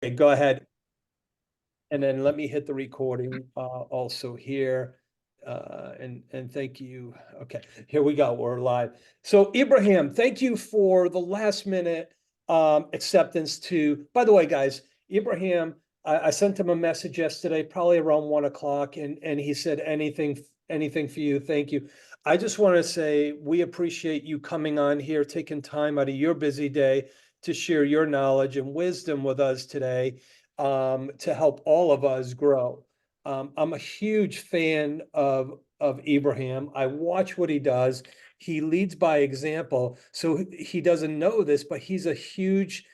Okay, go ahead. And then let me hit the recording also here. And thank you. Okay, here we go. We're live. So Ibrahim, thank you for the last minute acceptance to, by the way, guys, Ibrahim, I sent him a message yesterday, probably around 1 o'clock, and he said anything for you. Thank you. I just want to say we appreciate you coming on here, taking time out of your busy day to share your knowledge and wisdom with us today to help all of us grow. I'm a huge fan of Ibrahim. I watch what he does. He leads by example. So he doesn't know this, but he's a huge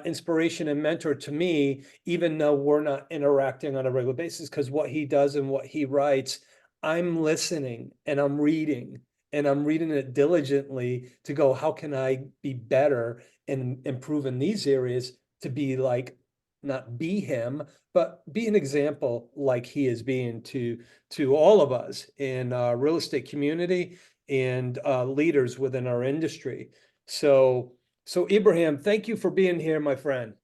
inspiration and mentor to me, even though we're not interacting on a regular basis, because what he does and what he writes, I'm listening and I'm reading and I'm reading it diligently to go, how can I be better and improve in these areas to be like, not be him, but be an example like he is being to all of us in real estate community and leaders within our industry. So Ibrahim, thank you for being here, my friend.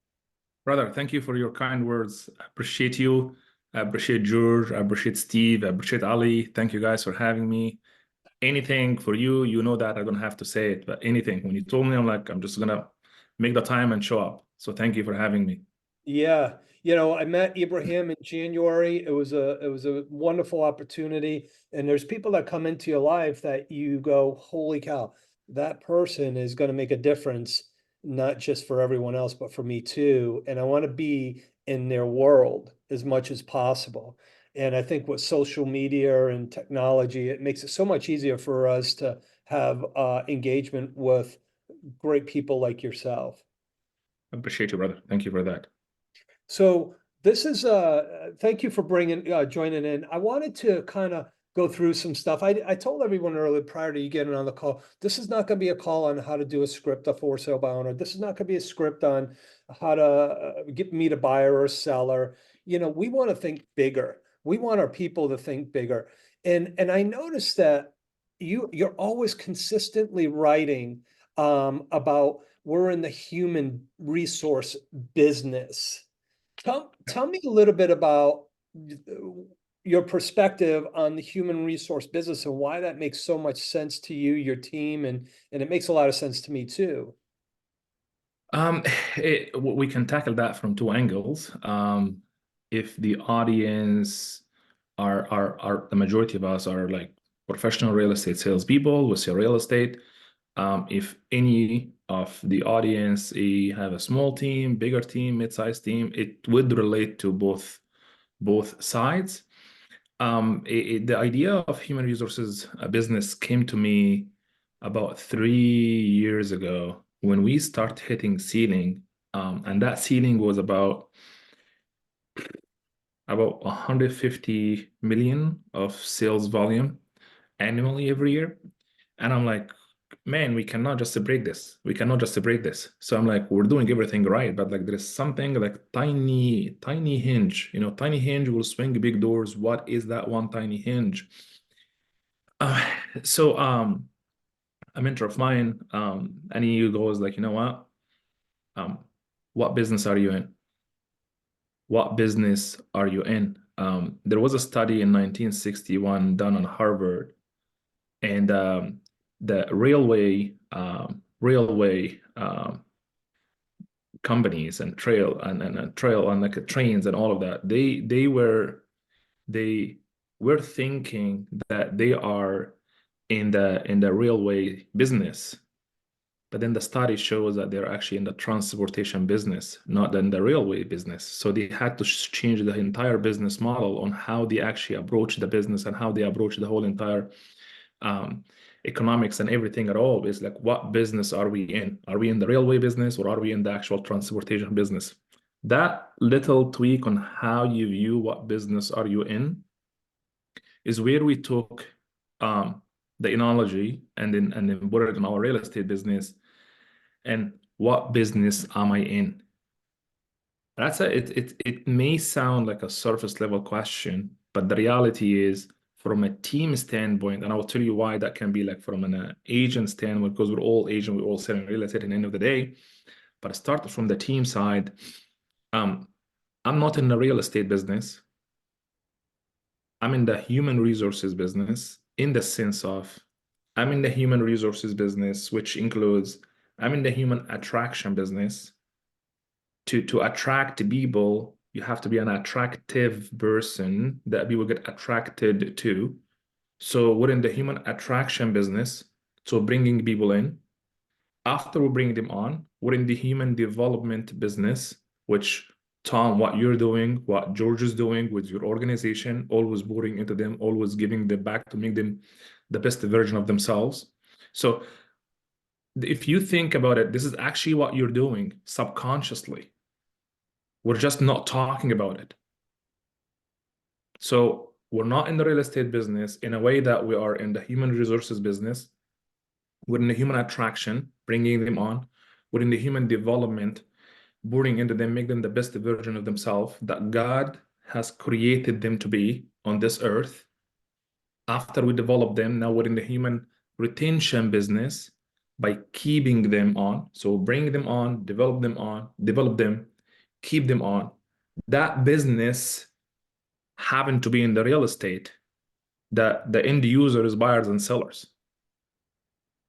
Brother, thank you for your kind words. I appreciate you. I appreciate George. I appreciate Steve. I appreciate Ali. Thank you guys for having me. Anything for you, you know that I don't have to say it, but anything. When you told me, I'm like, I'm just gonna make the time and show up. So thank you for having me. Yeah, I met Ibrahim in January. It was a wonderful opportunity. And there's people that come into your life that you go, holy cow, that person is going to make a difference, not just for everyone else, but for me too. And I want to be in their world as much as possible. And I think with social media and technology, it makes it so much easier for us to have engagement with great people like yourself. I appreciate you, brother. Thank you for that. So this is thank you for bringing joining in. I wanted to kind of go through some stuff. I told everyone earlier prior to you getting on the call, this is not going to be a call on how to do a script of for sale by owner. This is not going to be a script on how to get meet a buyer or a seller. We want to think bigger. We want our people to think bigger. And I noticed that you're always consistently writing about we're in the human resource business. Tell me a little bit about your perspective on the human resource business and why that makes so much sense to you, your team, and it makes a lot of sense to me too. Um, we can tackle that from two angles. If the audience are the majority of us are like professional real estate salespeople, we sell real estate. If any of the audience have a small team, bigger team, mid-sized team, it would relate to both sides. The idea of human resources business came to me about 3 years ago when we start hitting ceiling, and that ceiling was about 150 million of sales volume annually every year. And I'm like, man, we cannot just break this. We cannot just break this. So I'm like, we're doing everything right, but like there is something like tiny, tiny hinge. Tiny hinge will swing big doors. What is that one tiny hinge? Uh, so a mentor of mine, and he goes like, you know what? Um, what business are you in? What business are you in? There was a study in 1961 done on Harvard, and the railway companies and trail and like trains and all of that, they were thinking that they are in the railway business, but then the study shows that they're actually in the transportation business, not in the railway business. So they had to change the entire business model on how they actually approach the business and how they approach the whole entire um, economics and everything at all. Is like, what business are we in? Are we in the railway business or are we in the actual transportation business? That little tweak on how you view what business are you in is where we took um, the analogy and then put it in our real estate business. And what business am I in? It may sound like a surface level question, but the reality is from a team standpoint, and I will tell you why that can be like from an agent standpoint, because we're all agent, we're all selling real estate at the end of the day. But start from the team side. Um, I'm not in the real estate business. I'm in the human resources business in the sense of I'm in the human resources business, which includes I'm in the human attraction business. To attract people, you have to be an attractive person that people get attracted to. So we're in the human attraction business, so bringing people in. After we bring them on, we're in the human development business, which Tom, what you're doing, what George is doing with your organization, always pouring into them, always giving them back to make them the best version of themselves. So if you think about it, this is actually what you're doing subconsciously. We're just not talking about it. So we're not in the real estate business in a way that we are in the human resources business. We're in the human attraction, bringing them on. We're in the human development, pouring into them, make them the best version of themselves that God has created them to be on this earth. After we develop them, now we're in the human retention business by keeping them on. So bring them on, develop them, keep them on. That business happened to be in the real estate that the end user is buyers and sellers.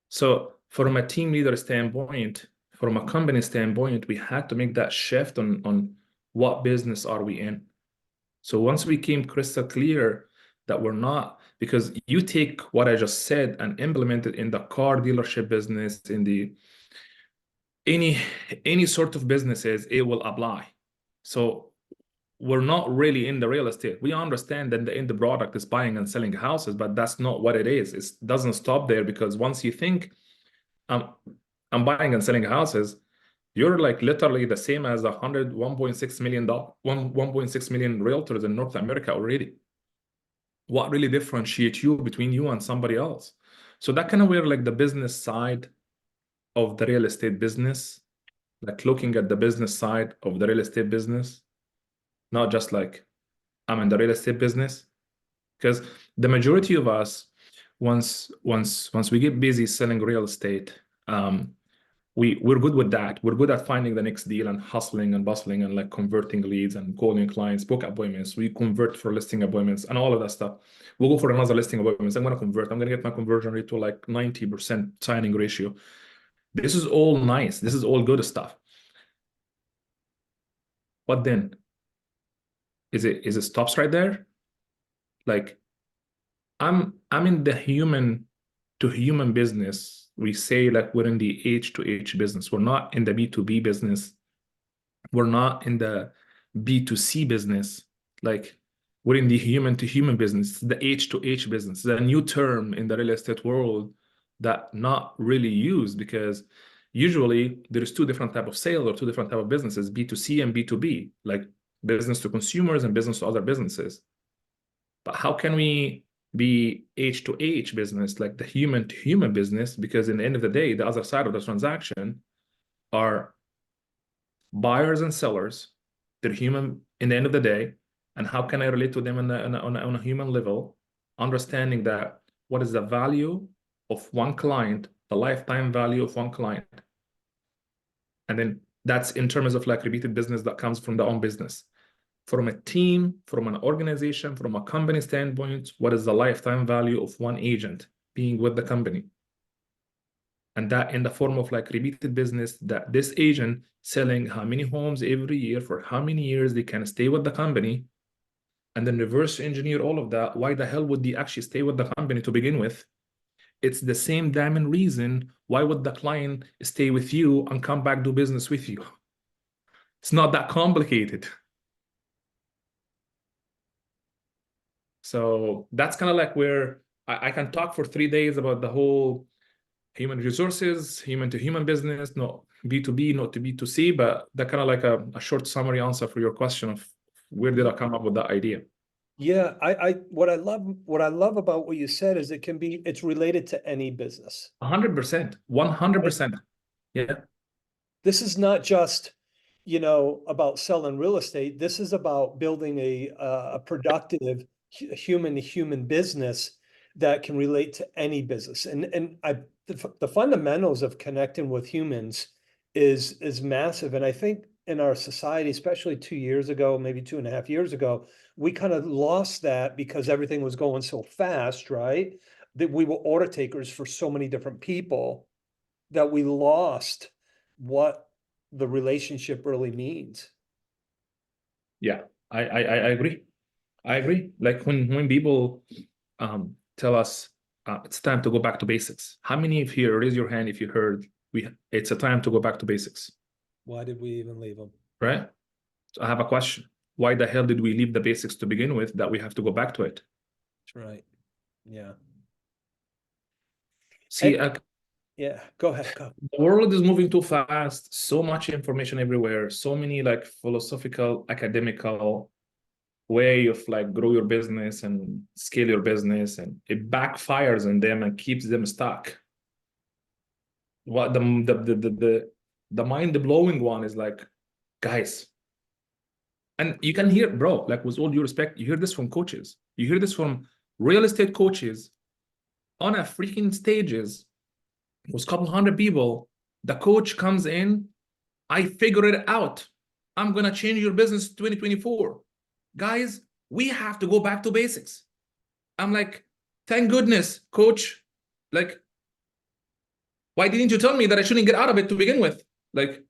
So from a team leader standpoint, from a company standpoint, we had to make that shift on what business are we in. So once we came crystal clear that we're not, because you take what I just said and implement it in the car dealership business, in the any sort of businesses, it will apply. So we're not really in the real estate. We understand that the end product is buying and selling houses, but that's not what it is. It doesn't stop there, because once you think I'm buying and selling houses, you're like literally the same as 1.6 million 1.6 million realtors in North America already. What really differentiates you between you and somebody else? So that kind of where like the business side of the real estate business, like looking at the business side of the real estate business, not just like I'm in the real estate business, because the majority of us, once we get busy selling real estate, we're good with that. We're good at finding the next deal and hustling and bustling and like converting leads and calling clients, book appointments. We convert for listing appointments and all of that stuff. We'll go for another listing appointments. I'm going to convert. I'm going to get my conversion rate to like 90% signing ratio. This is all nice. This is all good stuff. But then is it stops right there? Like I'm in the human to human business. We say like we're in the H to H business. We're not in the B2B business. We're not in the B2C business. Like we're in the human to human business, the H to H business, the new term in the real estate world that not really used, because usually there's two different type of sales or two different type of businesses, B2C and B2B, like business to consumers and business to other businesses. But how can we be H to H business, like the human to human business? Because in the end of the day, the other side of the transaction are buyers and sellers. They're human in the end of the day. And how can I relate to them on a human level, understanding that what is the value of one client, the lifetime value of one client. And then that's in terms of like repeated business that comes from the own business. From a team, from an organization, from a company standpoint, what is the lifetime value of one agent being with the company? And that in the form of like repeated business, that this agent selling how many homes every year for how many years they can stay with the company, and then reverse engineer all of that. Why the hell would they actually stay with the company to begin with? It's the same damn reason. Why would the client stay with you and come back do business with you? It's not that complicated. So that's kind of like where I can talk for 3 days about the whole human resources, human to human business, not B2B, not to B2C, but that kind of like a short summary answer for your question of where did I come up with that idea? Yeah, what I love about what you said is it's related to any business. 100%, 100%. Yeah. This is not just, about selling real estate. This is about building a productive human to human business that can relate to any business. And the fundamentals of connecting with humans is massive. And I think in our society, especially 2 years ago, maybe 2.5 years ago, we kind of lost that because everything was going so fast, right? That we were order takers for so many different people that we lost what the relationship really means. Yeah, I agree. I agree. Like when people tell us it's time to go back to basics. How many of you raise your hand if you heard it's a time to go back to basics? Why did we even leave them? Right? So I have a question. Why the hell did we leave the basics to begin with that we have to go back to it? That's right. Yeah. See, Yeah, go ahead. Go. the world is moving too fast, so much information everywhere, so many like philosophical, academical way of like grow your business and scale your business, and it backfires on them and keeps them stuck. What the mind-blowing one is like, guys, and you can hear, bro, like with all due respect, you hear this from coaches, you hear this from real estate coaches on a freaking stages with a couple hundred people. The coach comes in, I figure it out. I'm gonna change your business 2024. Guys, we have to go back to basics. I'm like, thank goodness, coach. Like, why didn't you tell me that I shouldn't get out of it to begin with? Like,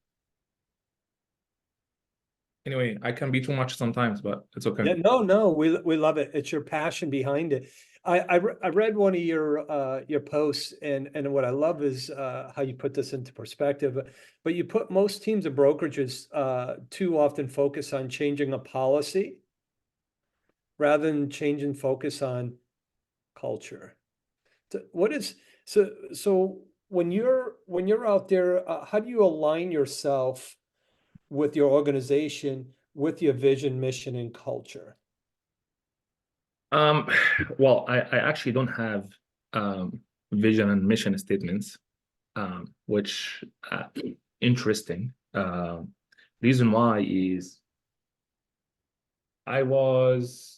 anyway, I can be too much sometimes, but it's okay. Yeah, no, we love it. It's your passion behind it. I read one of your posts, and what I love is how you put this into perspective. But you put most teams of brokerages too often focus on changing a policy rather than changing focus on culture. So when you're out there, how do you align yourself with your organization, with your vision, mission, and culture? Um, well, I actually don't have vision and mission statements, which interesting. Reason why is I was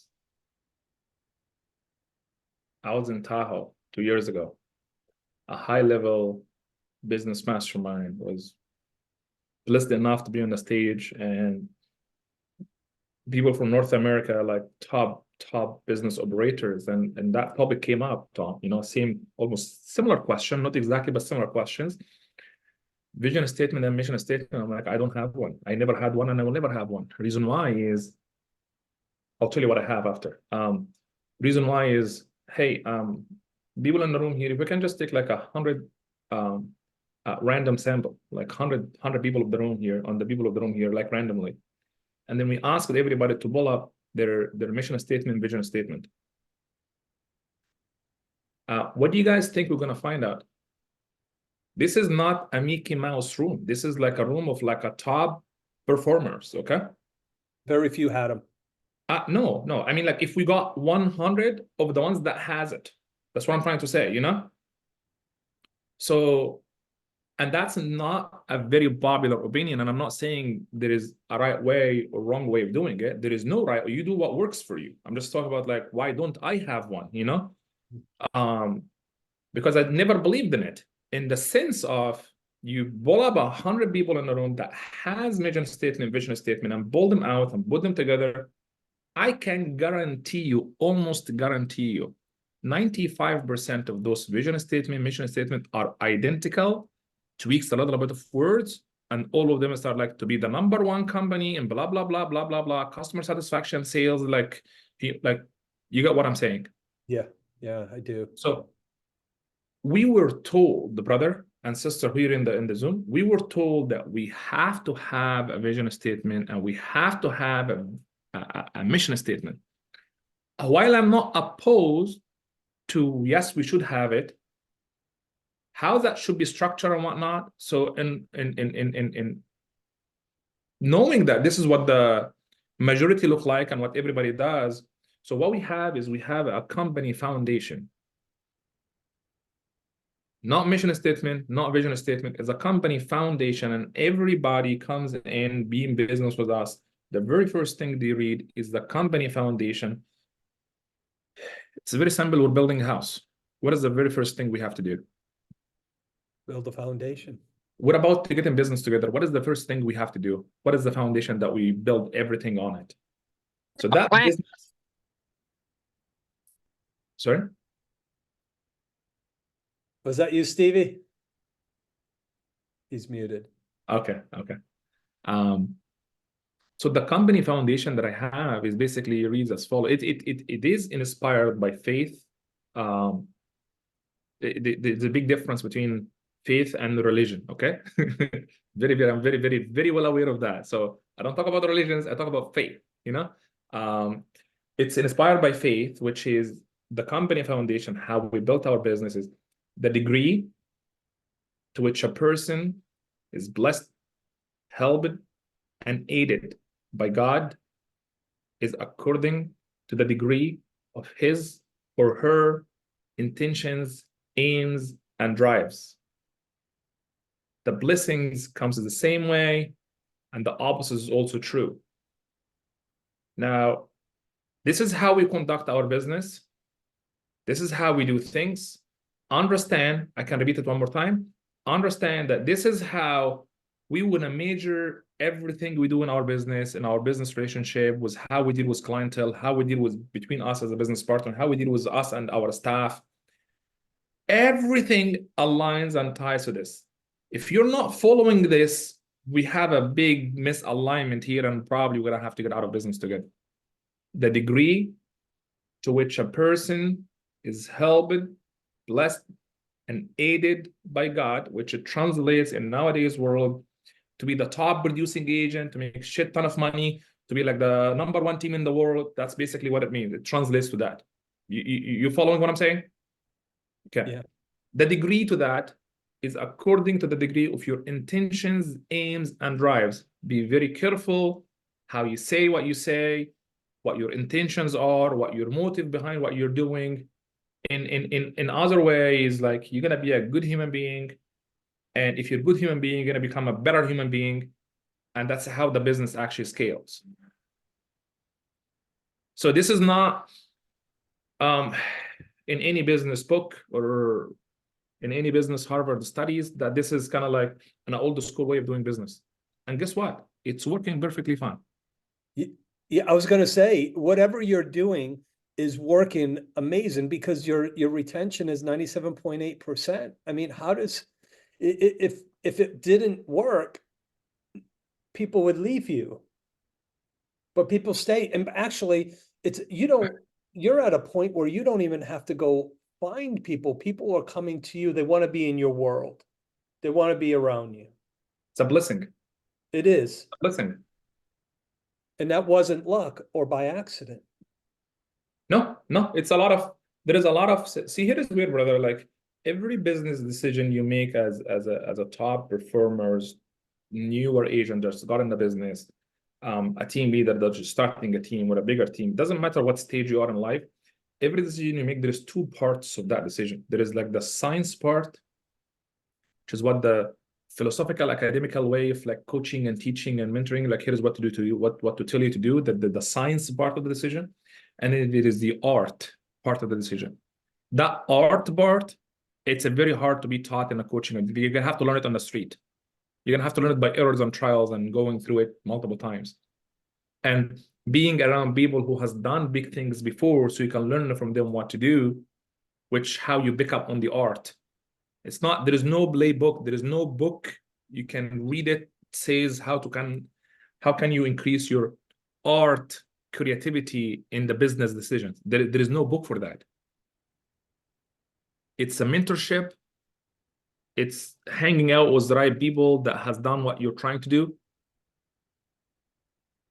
in Tahoe 2 years ago. A high-level business mastermind was blessed enough to be on the stage, and people from North America, like top business operators, and that topic came up, Tom. Same, almost similar question, not exactly, but similar questions. Vision statement and mission statement. I'm like, I don't have one. I never had one, and I will never have one. Reason why is, I'll tell you what I have after. Reason why is, hey, people in the room here, if we can just take like 100 random sample, like 100 people of the room here, on the people of the room here, like randomly. And then we asked everybody to pull up their mission statement, vision statement. What do you guys think we're going to find out? This is not a Mickey Mouse room. This is like a room of like a top performers, okay? Very few had them. No. I mean, like if we got 100 of the ones that has it, that's what I'm trying to say, So, and that's not a very popular opinion. And I'm not saying there is a right way or wrong way of doing it. There is no right, or you do what works for you. I'm just talking about like, why don't I have one, Because I never believed in it, in the sense of you pull up 100 people in the room that has mission statement, vision statement, and pull them out and put them together. I can guarantee you, almost guarantee you, 95% of those vision statement, mission statement are identical, tweaks a little bit of words, and all of them start like to be the #1 company and blah, blah, blah, blah, blah, blah, customer satisfaction, sales, like you got what I'm saying? Yeah, I do. So we were told, the brother and sister here in the Zoom, we were told that we have to have a vision statement and we have to have a mission statement. While I'm not opposed to, yes, we should have it, how that should be structured and whatnot. So in knowing that this is what the majority look like and what everybody does, so what we have is we have a company foundation. Not mission statement, not vision statement. It's a company foundation, and everybody comes in being business with us. The very first thing they read is the company foundation. It's very simple. We're building a house. What is the very first thing we have to do? Build a foundation. We're about to get in business together. What is the first thing we have to do? What is the foundation that we build everything on it? So that business, sorry? Was that you, Stevie? He's muted. Okay. So the company foundation that I have is basically reads as follows. It is inspired by faith. There's a big difference between faith and religion, okay? I'm very well aware of that. So I don't talk about religions, I talk about faith, you know? It's inspired by faith, which is the company foundation, how we built our businesses, the degree to which a person is blessed, helped, and aided by God is according to the degree of his or her intentions, aims, and drives. The blessings comes the same way, and the opposite is also true. Now, this is how we conduct our business. This is how we do things. Understand, I can repeat it one more time. Understand that this is how we want to measure everything we do in our business relationship, was how we deal with clientele, how we deal with between us as a business partner, how we deal with us and our staff. Everything aligns and ties to this. If you're not following this, we have a big misalignment here, and probably we're gonna have to get out of business together. The degree to which a person is helped, blessed, and aided by God, which it translates in nowadays world to be the top producing agent, to make a shit ton of money, to be like the #1 team in the world. That's basically what it means. It translates to that. You following what I'm saying? Okay. Yeah. The degree to that is according to the degree of your intentions, aims, and drives. Be very careful how you say what you say, what your intentions are, what your motive behind what you're doing. In other ways, like, you're gonna be a good human being, and if you're a good human being, you're gonna become a better human being, and that's how the business actually scales. So this is not in any business book or in any business Harvard studies that this is kind of like an old school way of doing business. And guess what? It's working perfectly fine. Yeah, I was going to say, whatever you're doing is working amazing, because your retention is 97.8%. I mean, how does, if it didn't work, people would leave you, but people stay. And actually, you're at a point where you don't even have to go find people. People are coming to you. They want to be in your world. They want to be around you. It's a blessing. It is. A blessing. And that wasn't luck or by accident. No, it's a lot of, there is a lot of, see, here is weird, brother. Like, every business decision you make as a top performers, newer agent that's got in the business, a team leader that's just starting a team or a bigger team, doesn't matter what stage you are in life, every decision you make, there's two parts of that decision. There is like the science part, which is what the philosophical academical way of like coaching and teaching and mentoring, like, here's what to do to you, what to tell you to do, the science part of the decision. And then it is the art part of the decision. That art part, it's a very hard to be taught in a coaching. You're gonna have to learn it on the street. You're gonna have to learn it by errors and trials and going through it multiple times. And being around people who has done big things before, so you can learn from them what to do, which how you pick up on the art. It's not, there is no playbook, there is no book you can read it says how can you increase your art creativity in the business decisions. There is no book for that. It's a mentorship. It's hanging out with the right people that has done what you're trying to do.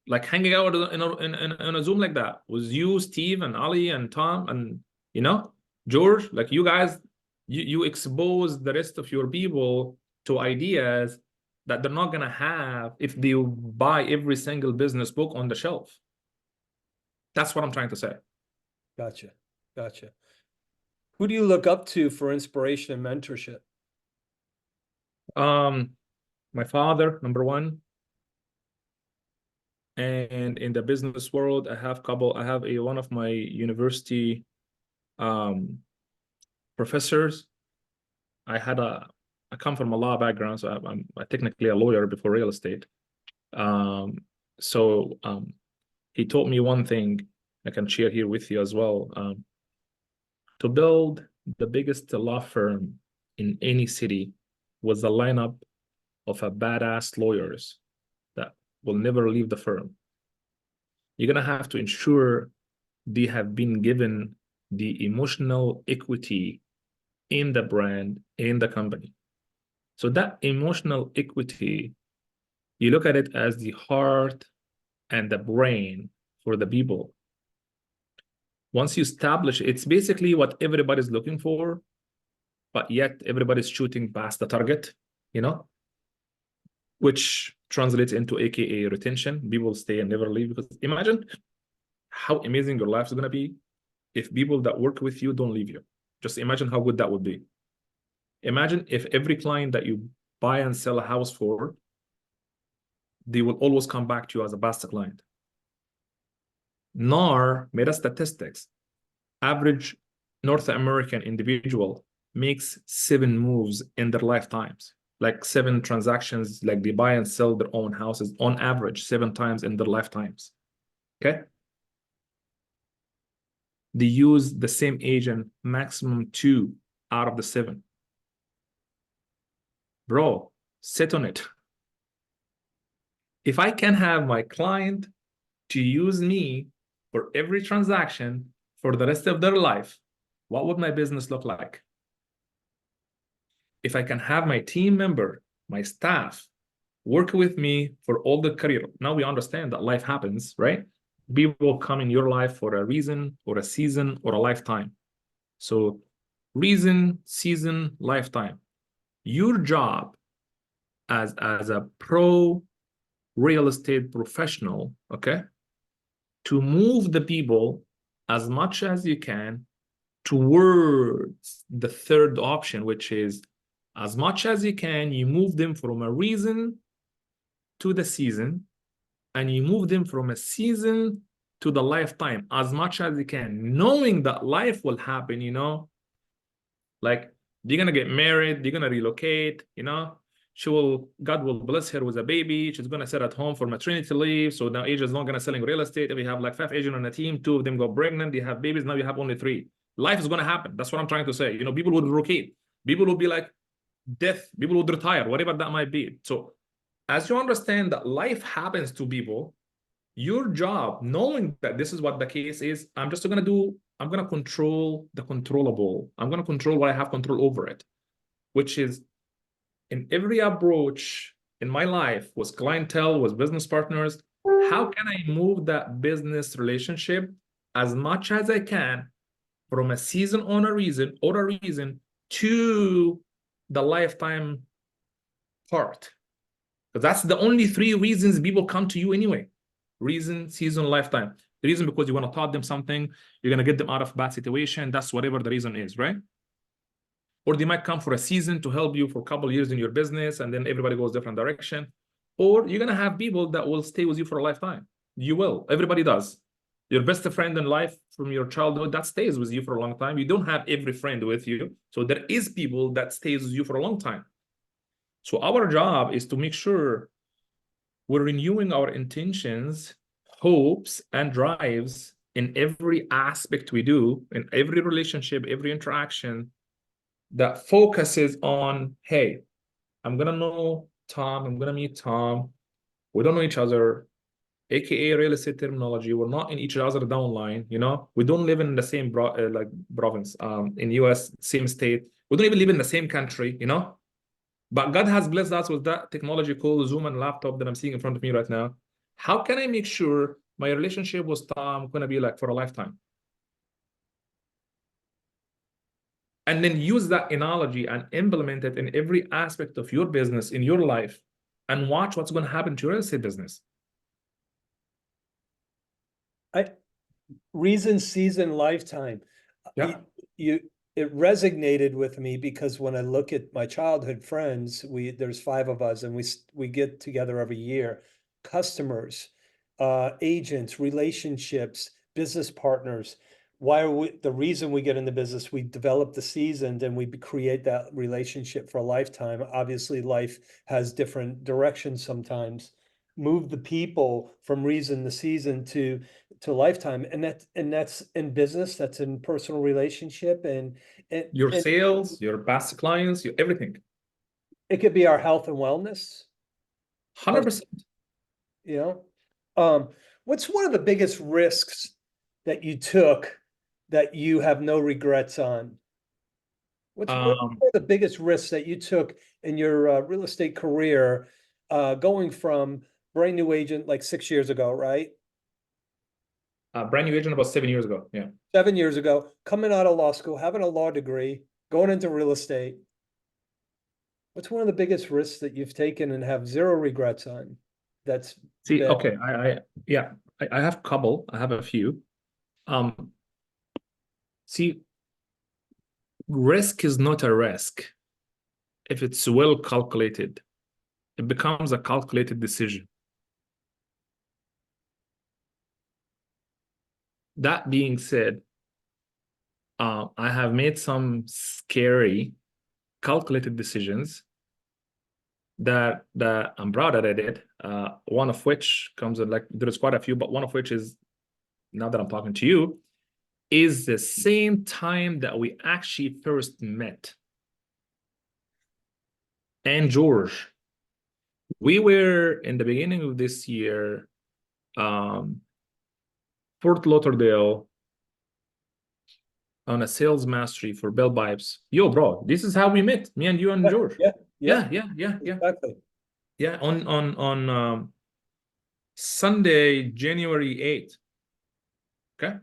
Like hanging out in a Zoom like that with you, Steve, and Ali, and Tom, and George. Like, you guys, you expose the rest of your people to ideas that they're not gonna have if they buy every single business book on the shelf. That's what I'm trying to say. Gotcha. Who do you look up to for inspiration and mentorship? My father, #1. And in the business world, I have one of my university professors. I had I come from a law background, so I'm technically a lawyer before real estate. So he taught me one thing I can share here with you as well. To build the biggest law firm in any city was a lineup of a badass lawyers that will never leave the firm. You're gonna have to ensure they have been given the emotional equity in the brand, in the company. So that emotional equity, you look at it as the heart and the brain for the people. Once you establish it, it's basically what everybody's looking for, but yet everybody's shooting past the target, you know, which translates into AKA retention. People stay and never leave, because imagine how amazing your life is going to be if people that work with you don't leave you. Just imagine how good that would be. Imagine if every client that you buy and sell a house for, they will always come back to you as a past client. NAR made a statistics. Average North American individual makes 7 moves in their lifetimes, like 7 transactions, like they buy and sell their own houses on average 7 times in their lifetimes. Okay. They use the same agent maximum 2 out of the 7. Bro, sit on it. If I can have my client to use me for every transaction for the rest of their life, what would my business look like? If I can have my team member, my staff, work with me for all the career. Now we understand that life happens, right? People come in your life for a reason or a season or a lifetime. So reason, season, lifetime. Your job as a pro real estate professional, okay, to move the people as much as you can towards the third option, which is as much as you can, you move them from a reason to the season, and you move them from a season to the lifetime as much as you can, knowing that life will happen, you know, like you're gonna get married, you're gonna relocate, you know, God will bless her with a baby, she's gonna sit at home for maternity leave, so now Asia's not gonna selling real estate. If you have like 5 Asians on a team, 2 of them go pregnant, they have babies, now you have only 3. Life is gonna happen. That's what I'm trying to say. You know, people would relocate, people will be like death, people would retire, whatever that might be. So as you understand that life happens to people, your job, knowing that this is what the case is, I'm gonna control the controllable. I'm gonna control what I have control over it, which is in every approach in my life with clientele, with business partners, how can I move that business relationship as much as I can from a season on a reason or a reason to the lifetime part? Because that's the only 3 reasons people come to you anyway. Reason, season, lifetime. The reason because you want to taught them something, you're going to get them out of a bad situation. That's whatever the reason is, right? Or they might come for a season to help you for a couple of years in your business, and then everybody goes different direction. Or you're going to have people that will stay with you for a lifetime. You will. Everybody does. Your best friend in life from your childhood, that stays with you for a long time. You don't have every friend with you. So there is people that stays with you for a long time. So our job is to make sure we're renewing our intentions, hopes, and drives in every aspect we do, in every relationship, every interaction, that focuses on, hey, I'm gonna know Tom, I'm gonna meet Tom. We don't know each other, aka real estate terminology. We're not in each other downline, you know. We don't live in the same province, in US, same state. We don't even live in the same country, you know. But God has blessed us with that technology called Zoom and laptop that I'm seeing in front of me right now. How can I make sure my relationship with Tom gonna be like for a lifetime? And then use that analogy and implement it in every aspect of your business, in your life, and watch what's going to happen to your real estate business. Reason, season, lifetime. Yeah. It resonated with me because when I look at my childhood friends, there's 5 of us, and we get together every year. Customers, agents, relationships, business partners. why are we, the reason we get in the business, we develop the seasoned and we create that relationship for a lifetime. Obviously, life has different directions sometimes. Move the people from reason to season to lifetime. And that's in business, that's in personal relationship, and Your sales, your past clients, your everything. it could be our health and wellness. 100%. You know, what's one of the biggest risks that you took that you have no regrets on? What's one of the biggest risks that you took in your real estate career, going from brand new agent like 6 years ago, right? Brand new agent about 7 years ago. Yeah. 7 years ago, coming out of law school, having a law degree, going into real estate. What's one of the biggest risks that you've taken and have zero regrets on? That's See, been, okay, yeah, I have a couple. I have a few. See, risk is not a risk if it's well calculated. It becomes a calculated decision. That being said, I have made some scary calculated decisions that I'm proud that I did. One of which comes in, like, there's quite a few, but one of which is, now that I'm talking to you, is the same time that we actually first met. And George, we were in the beginning of this year, Fort Lauderdale, on a sales mastery for bell pipes. Yo, bro, this is how we met, me and you and George. yeah, Exactly. Yeah, on Sunday, January 8th. Okay.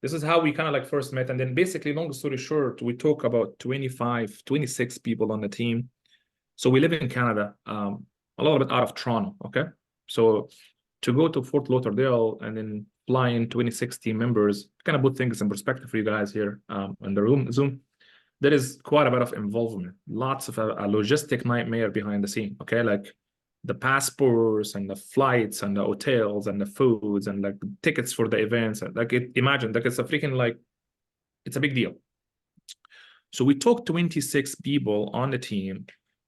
This is how we kind of like first met. And then basically, long story short, we talk about 25, 26 people on the team. So we live in Canada, a little bit out of Toronto. Okay. So to go to Fort Lauderdale and then fly in 26 team members, kind of put things in perspective for you guys here in the room, Zoom. There is quite a bit of involvement, lots of a logistic nightmare behind the scene. Okay. Like the passports and the flights and the hotels and the foods and like the tickets for the events. Like imagine, like it's a freaking, like, it's a big deal. So we took 26 people on the team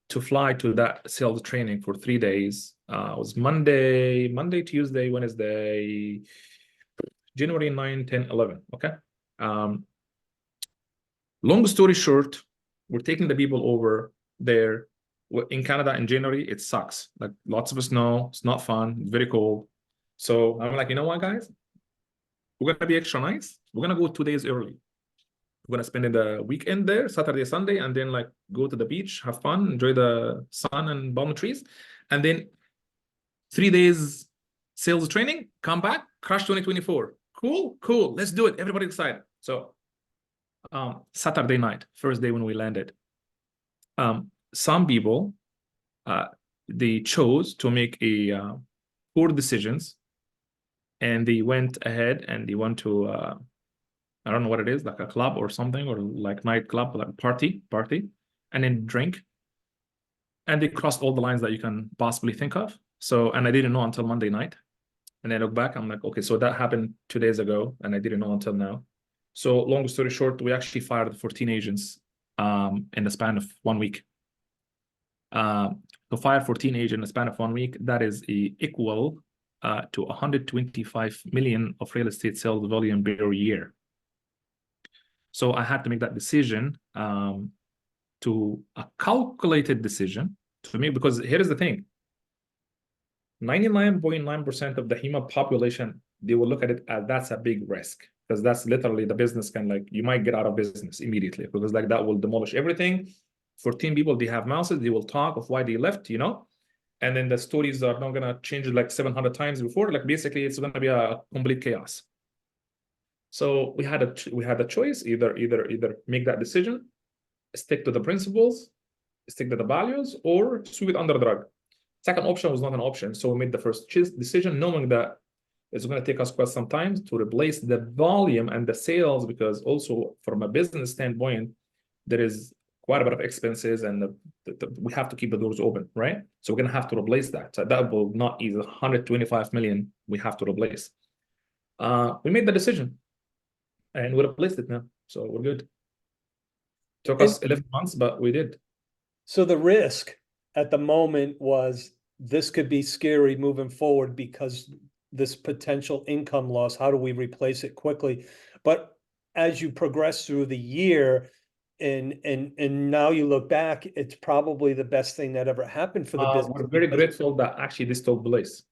to fly to that sales training for 3 days. It was Monday, Tuesday, Wednesday, January 9, 10, 11. Okay. Long story short, we're taking the people over there. In Canada in January, it sucks. Like lots of snow. It's not fun. It's very cold. So I'm like, you know what, guys? We're gonna be extra nice. We're gonna go 2 days early. We're gonna spend the weekend there, Saturday, Sunday, and then like go to the beach, have fun, enjoy the sun and palm trees, and then 3 days sales training. Come back, crush 2024. Cool. Let's do it. Everybody excited. So Saturday night, first day when we landed, some people they chose to make a poor decisions, and they went ahead and they went to I don't know what it is, like a club or something, or like nightclub, like party, and then drink, and they crossed all the lines that you can possibly think of. So, and I didn't know until Monday night, and I look back, I'm like, okay, so that happened 2 days ago, and I didn't know until now. So, long story short, we actually fired 14 agents in the span of 1 week. To fire 14 agents in the span of 1 week, that is equal to 125 million of real estate sales volume per year. So I had to make that decision, to a calculated decision to me, because here's the thing: 99.9% of the human population, they will look at it as that's a big risk, because that's literally the business can, like, you might get out of business immediately because like that will demolish everything. 14 people, they have mouths, they will talk of why they left, you know, and then the stories are not gonna change like 700 times before. Like basically, it's gonna be a complete chaos. So we had a choice: either make that decision, stick to the principles, stick to the values, or sweep it under the rug. Second option was not an option, so we made the first decision, knowing that it's going to take us quite some time to replace the volume and the sales, because also from a business standpoint, there is quite a bit of expenses, and we have to keep the doors open, right? So we're going to have to replace that. So that will not ease 125 million we have to replace. We made the decision and we replaced it now. So we're good. Took And us 11 months, but we did. so the risk at the moment was this could be scary moving forward because this potential income loss, how do we replace it quickly? But as you progress through the year and now you look back, it's probably the best thing that ever happened for the business. We're very because- grateful that actually this took place.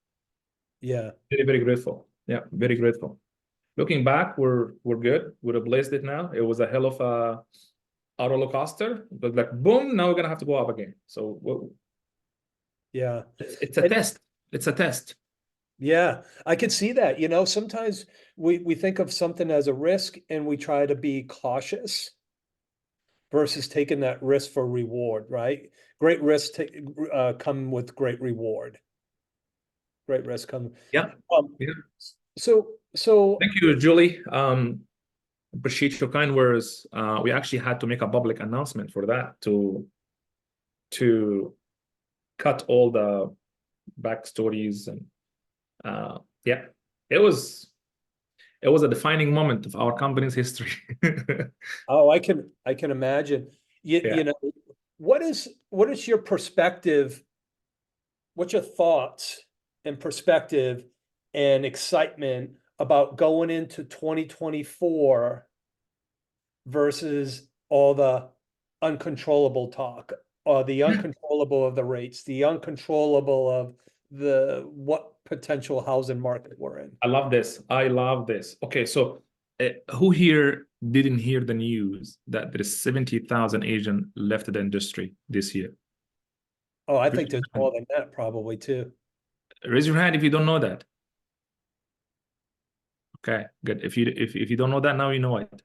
Yeah. Very, very grateful. Yeah, very grateful. Looking back, we're good. We replaced it now. It was a hell of a roller coaster, but like boom, now we're gonna have to go up again. So Yeah. it's a And test. It's a test. yeah, I can see that. Sometimes we think of something as a risk and we try to be cautious versus taking that risk for reward, right? Great risks come with great reward. Great risk come. Yeah. Um, Yeah. so Thank you, Julie. Appreciate your kind words. We actually had to make a public announcement for that to cut all the backstories and yeah, it was a defining moment of our company's history. oh, I can imagine. You, Yeah. you know, what is your perspective? What's your thoughts and perspective and excitement about going into 2024 versus all the uncontrollable talk or the uncontrollable of the rates, the uncontrollable of the what potential housing market we're in? I love this. I love this. Okay, so who here didn't hear the news that there is 70,000 agents left the industry this year? Oh, I Raise think your there's hand. more than that probably too. Raise your hand if you don't know that. Okay, good. If you don't know that now, you know it.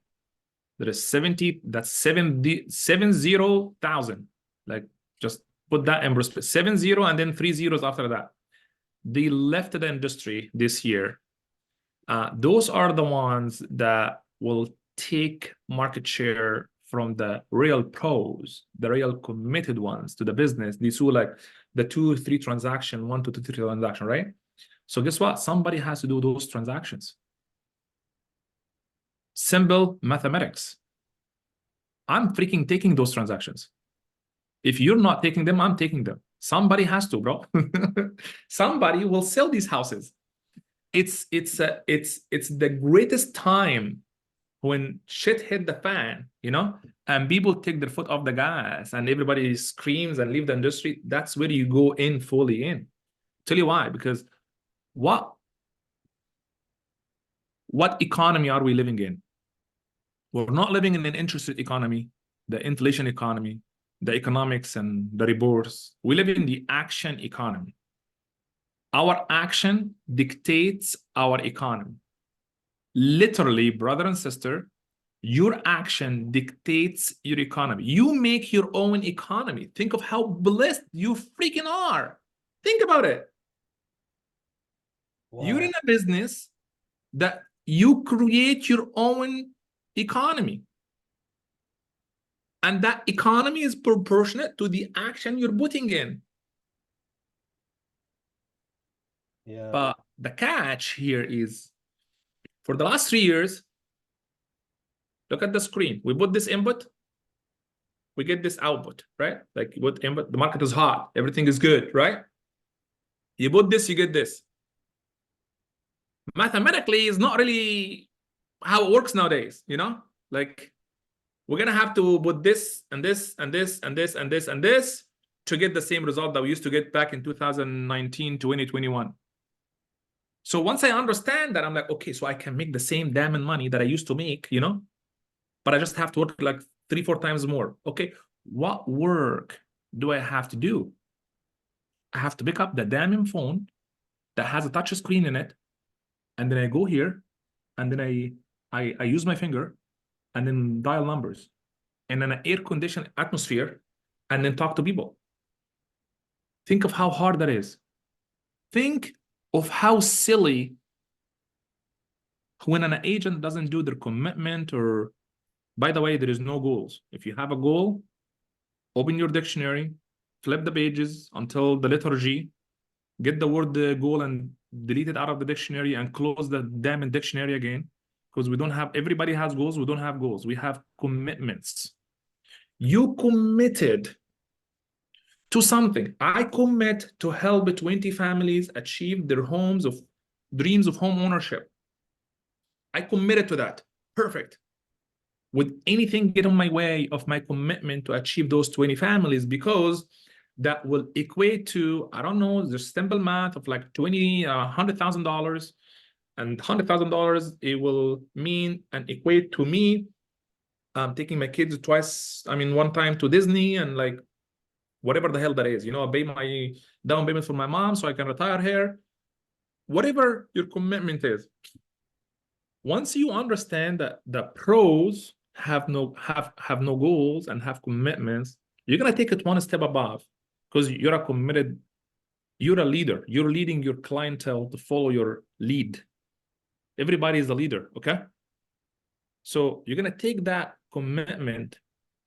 There is 70, that's 70,000. Like just put that in perspective. 70 and then 3 zeros after that. They left the industry this year. Those are the ones that will take market share from the real pros, the real committed ones to the business. These who like the 2-3 transaction, 1 to 2 3 transaction, right? So guess what? Somebody has to do those transactions. Simple mathematics. I'm freaking taking those transactions. If you're not taking them, I'm taking them. Somebody has to, bro. Somebody will sell these houses. It's the greatest time when shit hit the fan, and people take their foot off the gas and everybody screams and leave the industry. That's where you go in fully in. Tell you why, because what economy are we living in? We're not living in an interest rate economy, the inflation economy, the economics and the reports. We live in the action economy. Our action dictates our economy. Literally, brother and sister, your action dictates your economy. You make your own economy. Think of how blessed you freaking are. Think about it. Wow. You're in a business that you create your own economy. And that economy is proportionate to the action you're putting in. Yeah. But the catch here is for the last 3 years, look at the screen. We put this input, we get this output, right? Like you put input, the market is hot, everything is good, right? You put this, you get this. Mathematically, it's not really how it works nowadays, Like we're gonna have to put this and this and this and this and this and this to get the same result that we used to get back in 2019, 2021. So once I understand that, I'm like, okay, so I can make the same damn money that I used to make, but I just have to work like 3-4 times more. Okay, what work do I have to do? I have to pick up the damn phone that has a touch screen in it, and then I go here, and then I use my finger, and then dial numbers, and then an air-conditioned atmosphere, and then talk to people. Think of how hard that is. Think of how silly when an agent doesn't do their commitment or, by the way, there is no goals. If you have a goal, open your dictionary, flip the pages until the letter G, get the word goal and delete it out of the dictionary and close the damn dictionary again, because we don't have, everybody has goals. We don't have goals. We have commitments. You committed to something. I commit to help 20 families achieve their dreams of home ownership. I committed to that. Perfect. Would anything get in my way of my commitment to achieve those 20 families? Because that will equate to, I don't know, the simple math of like $100,000, and $100,000, it will mean and equate to me taking my kids one time to Disney, and like whatever the hell that is, I pay my down payment for my mom so I can retire here. Whatever your commitment is, once you understand that the pros have no goals and have commitments, you're gonna take it one step above, because you're a leader. You're leading your clientele to follow your lead. Everybody is a leader, okay? So you're gonna take that commitment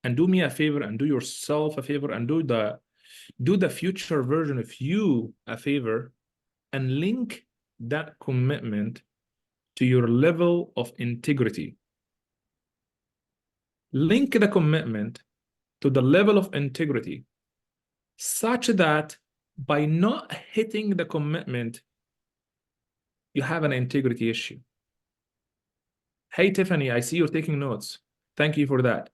and do me a favor and do yourself a favor and do the future version of you a favor, and link that commitment to your level of integrity. Link the commitment to the level of integrity, such that by not hitting the commitment, you have an integrity issue. Hey, Tiffany, I see you're taking notes. Thank you for that.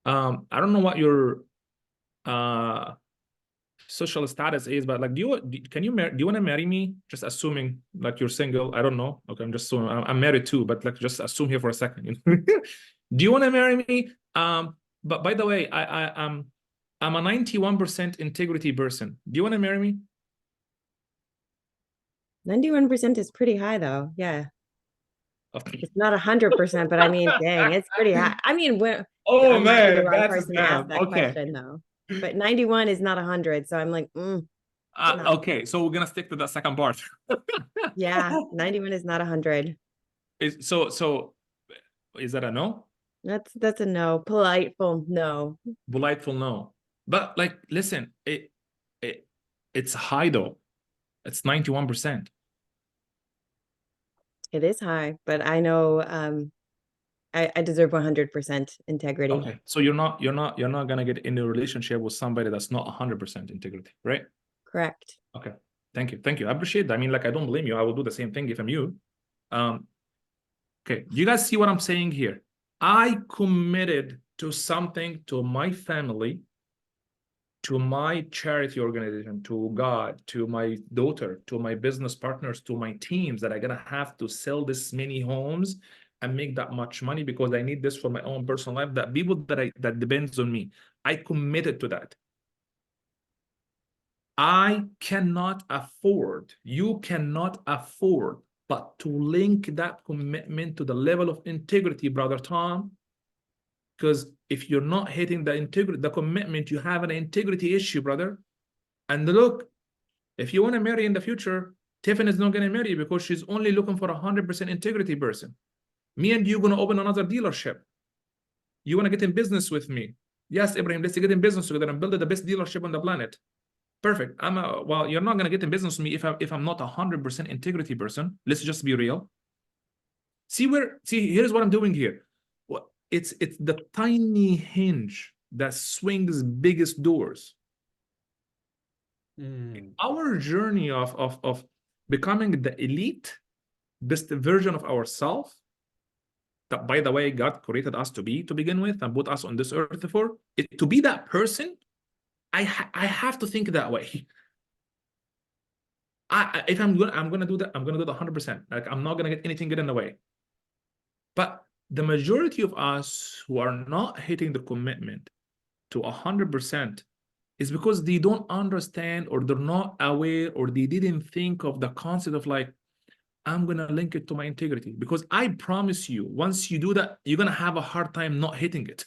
I don't know what your social status is, but like, do you want to marry me? Just assuming like you're single. I don't know. Okay, I'm just assuming. I'm married too, but like just assume here for a second. Do you want to marry me? But by the way, I'm a 91% integrity person. Do you want to marry me? 91% is pretty high though. Yeah. Okay. It's not 100%, but I mean, dang, it's pretty high. I mean, Oh I might be the man, wrong that's person to ask that okay. question though. But 91 is not 100, so I'm like, okay, so we're gonna stick to the second part. yeah, 91 is not 100. So is that a no? That's a no. Politeful no. Politeful no. But like, listen, it's high though. It's 91%. It is high, but I know I deserve 100% integrity. Okay, so you're not gonna get in a relationship with somebody that's not 100% integrity, right? Correct. Okay, thank you. I appreciate that. I mean, like, I don't blame you. I will do the same thing if I'm you. Okay, you guys see what I'm saying here? I committed to something, to my family, to my charity organization, to God, to my daughter, to my business partners, to my teams, that I'm gonna have to sell this many homes and make that much money because I need this for my own personal life. That people that depends on me. I committed to that. I cannot afford, you cannot afford, but to link that commitment to the level of integrity, brother Tom. Because if you're not hitting the commitment, you have an integrity issue, brother. And look, if you want to marry in the future, Tiffany is not going to marry you because she's only looking for 100% integrity person. Me and you are going to open another dealership. You want to get in business with me? Yes, Ibrahim, let's get in business together and build the best dealership on the planet. Perfect. Well, you're not going to get in business with me if I'm not 100% integrity person. Let's just be real. See, here's what I'm doing here. It's the tiny hinge that swings biggest doors. Our journey of becoming the elite, best version of ourselves, that, by the way, God created us to begin with and put us on this earth for, to be that person, I have to think that way. If I'm gonna do that, I'm gonna do the 100%. Like, I'm not gonna get anything get in the way. But the majority of us who are not hitting the commitment to 100% is because they don't understand, or they're not aware, or they didn't think of the concept of like, I'm gonna link it to my integrity. Because I promise you, once you do that, you're gonna have a hard time not hitting it.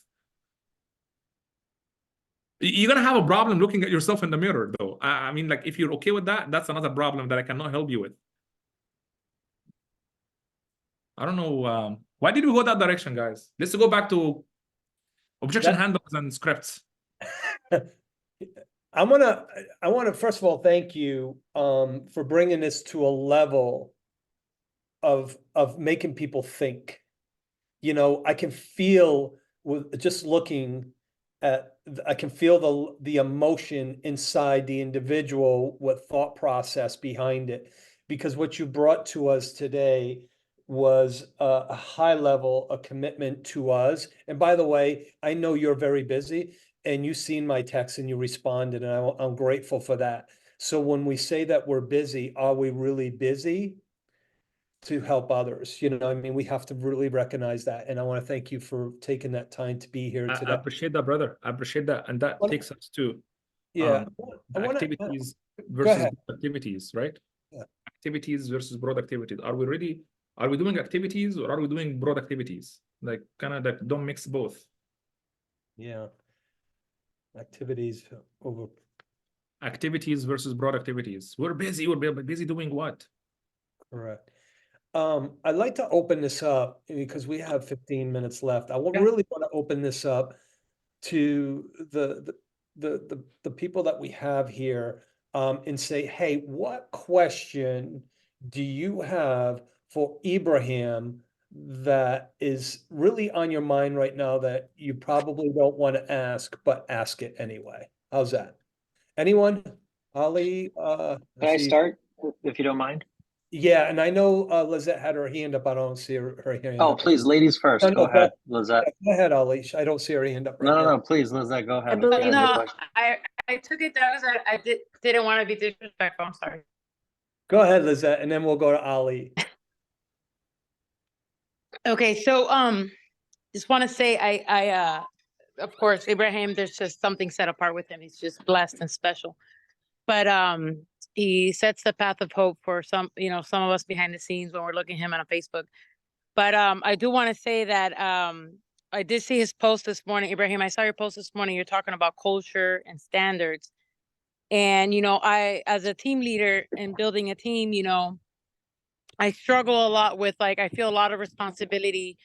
You're gonna have a problem looking at yourself in the mirror, though. I mean, like, if you're okay with that, that's another problem that I cannot help you with. I don't know. Why did we go that direction, guys? Let's go back to objection handlers and scripts. I want to first of all thank you for bringing this to a level of making people think. You know, I can feel with just looking at, I can feel the emotion inside the individual, what thought process behind it. Because what you brought to us today was a high level of commitment to us. And by the way, I know you're very busy and you've seen my text and you responded, and I'm grateful for that. So when we say that we're busy, are we really busy to help others? You know, I mean, we have to really recognize that. And I want to thank you for taking that time to be here I today. appreciate that, brother. I appreciate that. And that takes us to Yeah, I the want to activities go versus ahead. activities, right? Yeah. Activities versus broad activities. Are we doing activities or are we doing broad activities? Like kind of like don't mix both. Yeah. Activities over. Activities versus broad activities. We're busy doing what? Correct. I'd like to open this up because we have 15 minutes left. I Yeah. really want to open this up to the people that we have here and say, hey, what question do you have for Ibrahim that is really on your mind right now that you probably don't want to ask, but ask it anyway? How's that? Anyone? Ali, Can I see. start, if you don't mind? Yeah, and I know Lizette had her hand up. I don't see her hand Oh, up. please, ladies No, first. Go no, ahead, Lizette. go ahead, Ali. I don't see her hand up right now. No, please, Lizette, go I ahead if you believe have your No, question. I took it down as I didn't want to be disrespectful. I'm sorry. Go ahead, Lizette, and then we'll go to Ali. Okay, so just want to say of course Ibrahim, there's just something set apart with him. He's just blessed and special. But he sets the path of hope for some of us behind the scenes when we're looking at him on Facebook. But I do want to say that I did see his post this morning. Ibrahim, I saw your post this morning. You're talking about culture and standards. And I, as a team leader and building a team, I struggle a lot with, like, I feel a lot of responsibility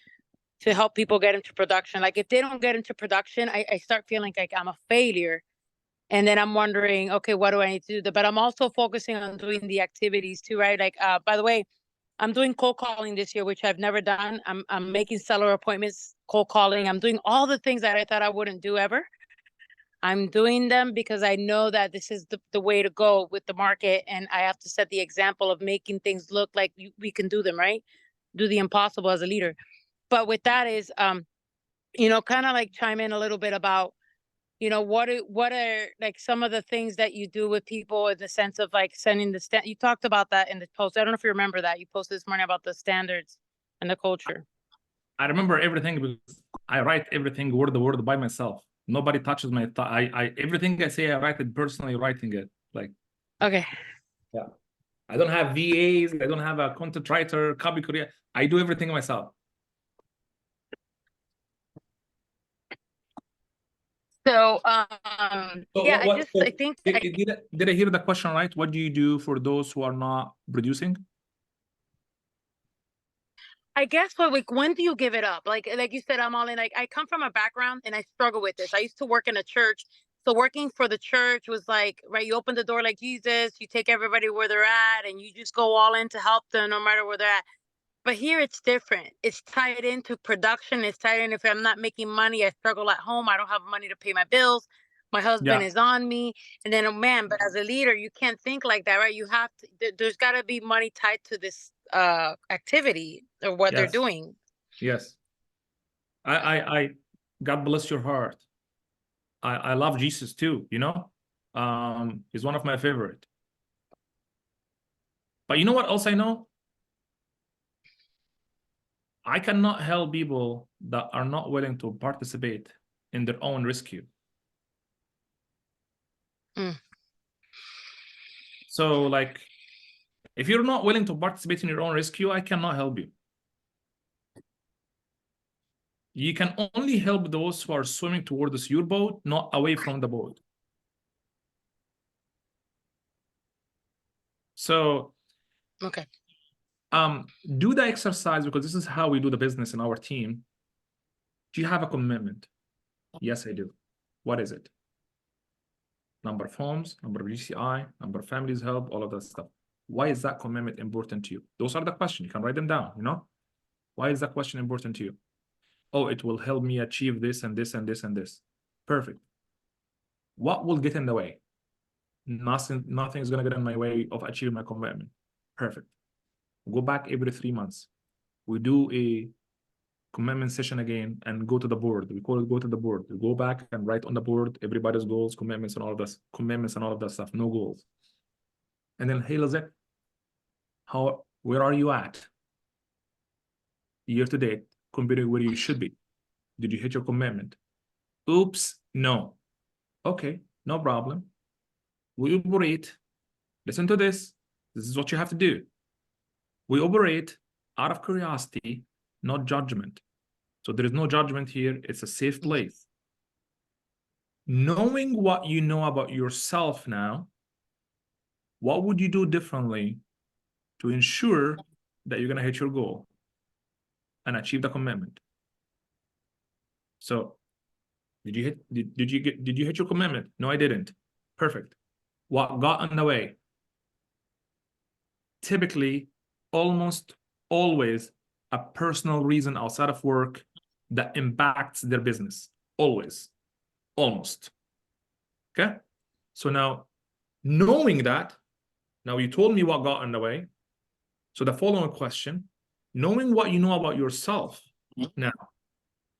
to help people get into production. Like, if they don't get into production, I start feeling like I'm a failure. And then I'm wondering, okay, what do I need to do? But I'm also focusing on doing the activities too, right? Like, by the way, I'm doing cold calling this year, which I've never done. I'm making seller appointments, cold calling. I'm doing all the things that I thought I wouldn't do ever. I'm doing them because I know that this is the way to go with the market. And I have to set the example of making things look like we can do them, right? Do the impossible as a leader. But with that is, kind of like chime in a little bit about, what are like some of the things that you do with people in the sense of like sending you talked about that in the post. I don't know if you remember that. You posted this morning about the standards and the culture. I remember everything because I write everything word to word by myself. Nobody touches my I everything I say I write it personally, writing it. Like, Okay. yeah. I don't have VAs, I don't have a content writer, copy courier. I do everything myself. So, So yeah, so I think did I hear the question right? What do you do for those who are not producing? I guess when do you give it up? Like you said, I'm all in. Like, I come from a background and I struggle with this. I used to work in a church. So working for the church was like, right, you open the door like Jesus, you take everybody where they're at and you just go all in to help them no matter where they're at. But here it's different. It's tied into production. It's tied in, if I'm not making money, I struggle at home. I don't have money to pay my bills. My husband Yeah. is on me. And then, oh man, but as a leader, you can't think like that, right? You have to, there's got to be money tied to this activity or what they're Yes. doing. Yes. I God bless your heart. I love Jesus too, he's one of my favorite. But you know what else I know? I cannot help people that are not willing to participate in their own rescue. So, like, if you're not willing to participate in your own rescue, I cannot help you. You can only help those who are swimming towards your boat, not away from the boat. So, Okay. do the exercise, because this is how we do the business in our team. Do you have a commitment? Yes, I do. What is it? number of homes, number of GCI, number of families helped, all of that stuff. Why is that commitment important to you? Those are the questions. You can write them down, you know? Why is that question important to you? Oh, it will help me achieve this and this and this and this. Perfect. What will get in the way? Nothing is going to get in my way of achieving my commitment. Perfect. Go back every 3 months. We do a commitment session again and go to the board. We call it go to the board. We go back and write on the board everybody's goals, commitments, and all of this, commitments and all of that stuff. No goals. And then, hey, Lizette, where are you at? Year to date, compared to where you should be. Did you hit your commitment? Oops, no. Okay, no problem. We operate. Listen to this. This is what you have to do. We operate out of curiosity, not judgment. So there is no judgment here. It's a safe place. Knowing what you know about yourself now, what would you do differently to ensure that you're going to hit your goal and achieve the commitment? So did you hit your commitment? No, I didn't. Perfect. What got in the way? Typically, almost always a personal reason outside of work that impacts their business. Always. Almost. Okay? So now, knowing that, now you told me what got in the way. So the following question, knowing what you know about yourself now,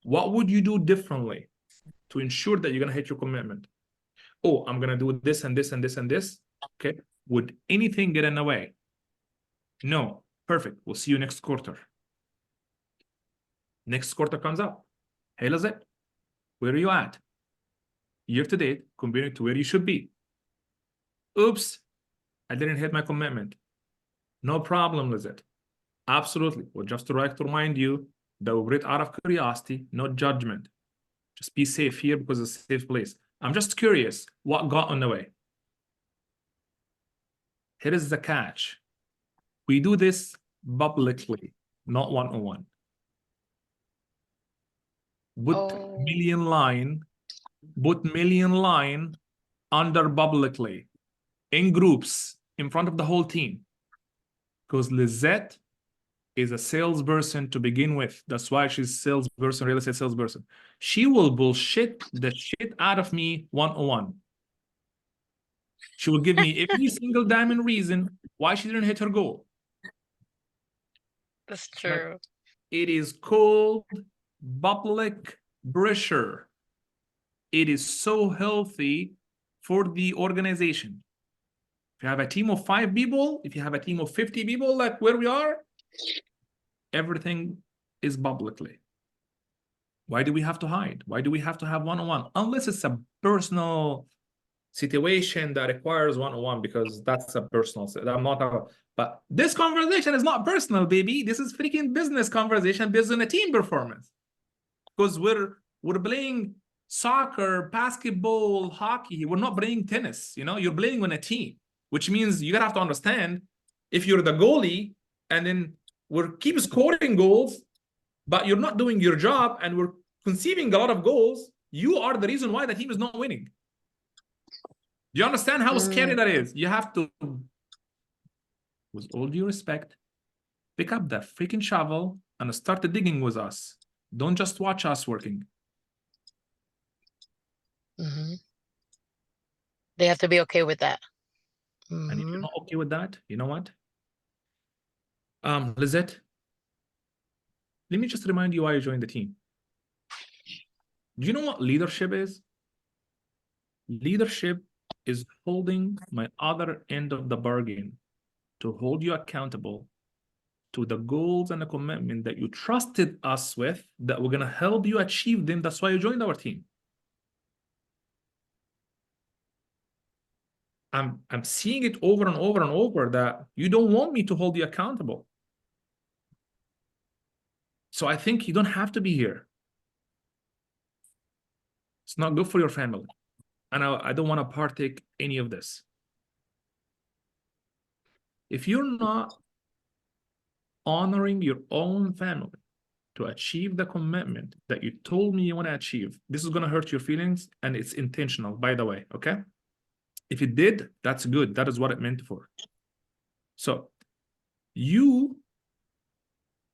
what would you do differently to ensure that you're going to hit your commitment? Oh, I'm going to do this and this and this and this. Okay. Would anything get in the way? No. Perfect. We'll see you next quarter. Next quarter comes up. Hey, Lizette, where are you at? Year to date, compared to where you should be. Oops, I didn't hit my commitment. No problem, Lizette. Absolutely. Well, just to remind you that we operate out of curiosity, not judgment. Just be safe here because it's a safe place. I'm just curious, what got in the way? Here is the catch. We do this publicly, not one-on-one. Put million line under publicly, in groups, in front of the whole team. Because Lizette is a salesperson to begin with. That's why she's salesperson, real estate salesperson. She will bullshit the shit out of me one-on-one. She will give me every single diamond reason why she didn't hit her goal. That's true. It is called public pressure. It is so healthy for the organization. If you have a team of 5 people, if you have a team of 50 people, like where we are, everything is publicly. Why do we have to hide? Why do we have to have one-on-one? Unless it's a personal situation that requires one-on-one, because that's a personal. I'm not a, but this conversation is not personal, baby. This is freaking business conversation based on a team performance. Because we're playing soccer, basketball, hockey. We're not playing tennis. You know, you're playing on a team, which means you gotta have to understand if you're the goalie and then we're keep scoring goals, but you're not doing your job and we're conceiving a lot of goals, you are the reason why the team is not winning. Do you understand how scary that is? You have to, with all due respect, pick up that freaking shovel and start digging with us. Don't just watch us working. They have to be okay with that. And if you're not okay with that, you know what? Lizette, let me just remind you why you joined the team. Do you know what leadership is? Leadership is holding my other end of the bargain to hold you accountable to the goals and the commitment that you trusted us with, that we're going to help you achieve them. That's why you joined our team. I'm seeing it over and over and over that you don't want me to hold you accountable. So I think you don't have to be here. It's not good for your family. And I don't want to partake any of this. If you're not honoring your own family to achieve the commitment that you told me you want to achieve, this is going to hurt your feelings, and it's intentional, by the way, okay? If it did, that's good. That is what it meant for. So you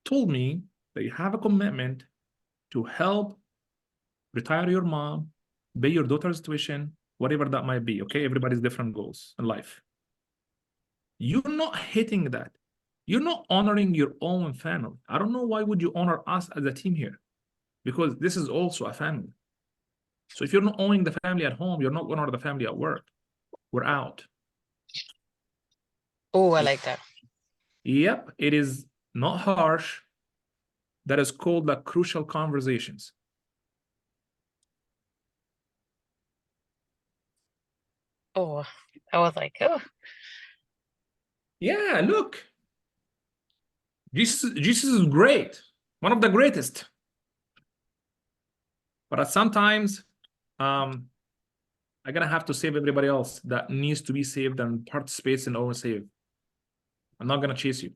told me that you have a commitment to help retire your mom, pay your daughter's tuition, whatever that might be, okay? Everybody's different goals in life. You're not hitting that. You're not honoring your own family. I don't know why would you honor us as a team here, because this is also a family. So if you're not owning the family at home, you're not going to honor the family at work. We're out. Oh, I like that. Yep, it is not harsh. That is called like crucial conversations. Oh, I was like, oh, Yeah, look. Jesus is great. One of the greatest. But sometimes I'm gonna have to save everybody else that needs to be saved and participates in our save. I'm not gonna chase you.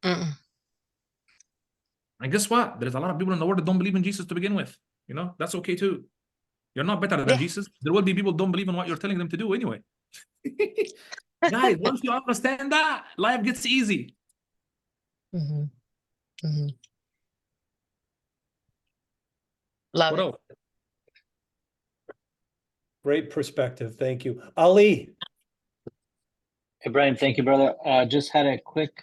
mm-mm. And guess what? There's a lot of people in the world that don't believe in Jesus to begin with. You know, that's okay too. You're not better than Yeah. Jesus. There will be people who don't believe in what you're telling them to do anyway. Guys, once you understand that, life gets easy. Mm-hmm. Mm-hmm. Love What it. else? Great perspective. Thank you. Ali. Hey, Brian, thank you, brother. Just had a quick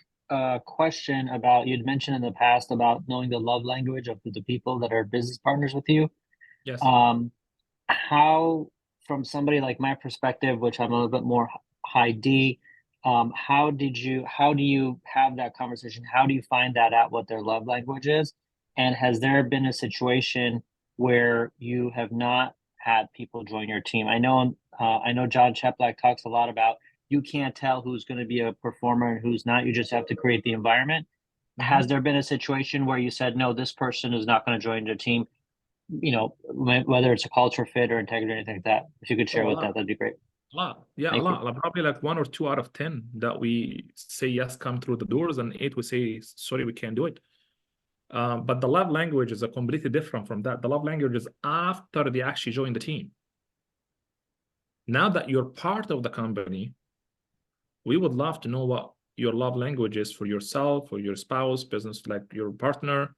question about, you'd mentioned in the past about knowing the love language of the people that are business partners with you. Yes. How, from somebody like my perspective, which I'm a little bit more high D, how do you have that conversation? How do you find that out, what their love language is? And has there been a situation where you have not had people join your team? I know John Cheplack talks a lot about you can't tell who's going to be a performer and who's not. You just have to create the environment. Has there been a situation where you said, no, this person is not going to join your team? You know, whether it's a culture fit or integrity or anything like that. If you could share with that, that'd be great. A lot. Yeah, Thank a you. lot. Like probably like 1 or 2 out of 10 that we say yes, come through the doors, and 8 we say sorry, we can't do it. But the love language is a completely different from that. The love language is after they actually join the team. Now that you're part of the company, we would love to know what your love language is for yourself, for your spouse, business, like your partner.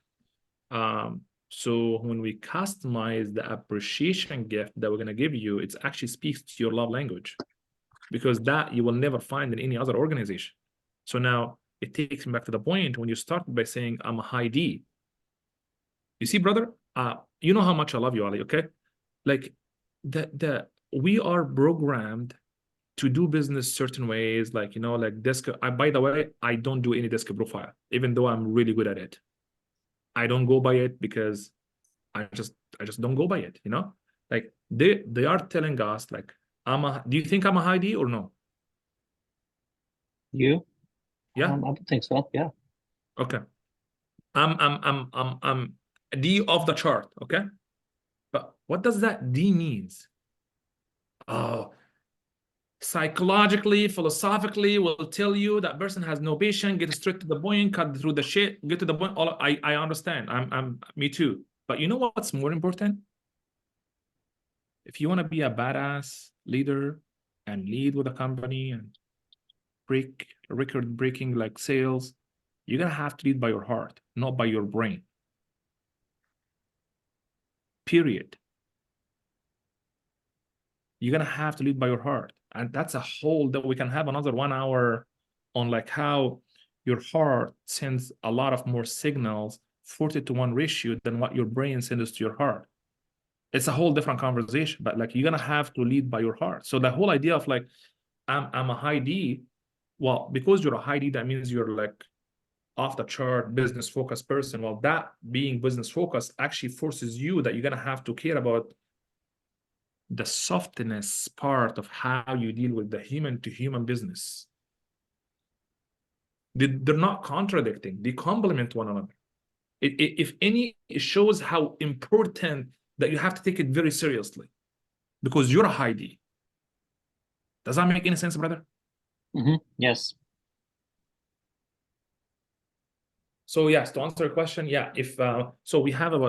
So when we customize the appreciation gift that we're going to give you, it actually speaks to your love language, because that you will never find in any other organization. So now it takes me back to the point when you started by saying, I'm a high D. You see, brother, you know how much I love you, Ali, okay? Like we are programmed to do business certain ways, like, you know, like desk. By the way, I don't do any desk profile, even though I'm really good at it. I don't go by it because I just don't go by it, you know? Like they are telling us like, do you think I'm a high D or no? You? Yeah. I don't think so. Yeah. Okay. I'm D off the chart, okay? But what does that D means? Oh, psychologically, philosophically, will tell you that person has no patience, get straight to the point, cut through the shit, get to the point. I understand. Me too. But you know what's more important? If you want to be a badass leader and lead with a company and break record breaking like sales, you're gonna have to lead by your heart, not by your brain. Period. You're gonna have to lead by your heart. And that's a whole that we can have another 1 hour on, like how your heart sends a lot of more signals, 40-to-1 ratio, than what your brain sends to your heart. It's a whole different conversation, but like you're gonna have to lead by your heart. So the whole idea of like, I'm a high D, well, because you're a high D, that means you're like off the chart business focused person. Well, that being business focused actually forces you that you're gonna have to care about the softness part of how you deal with the human to human business. They're not contradicting, they complement one another. If any, it shows how important that you have to take it very seriously, because you're a high D. Does that make any sense, brother? Yes. So yes, to answer your question, yeah, if so we have about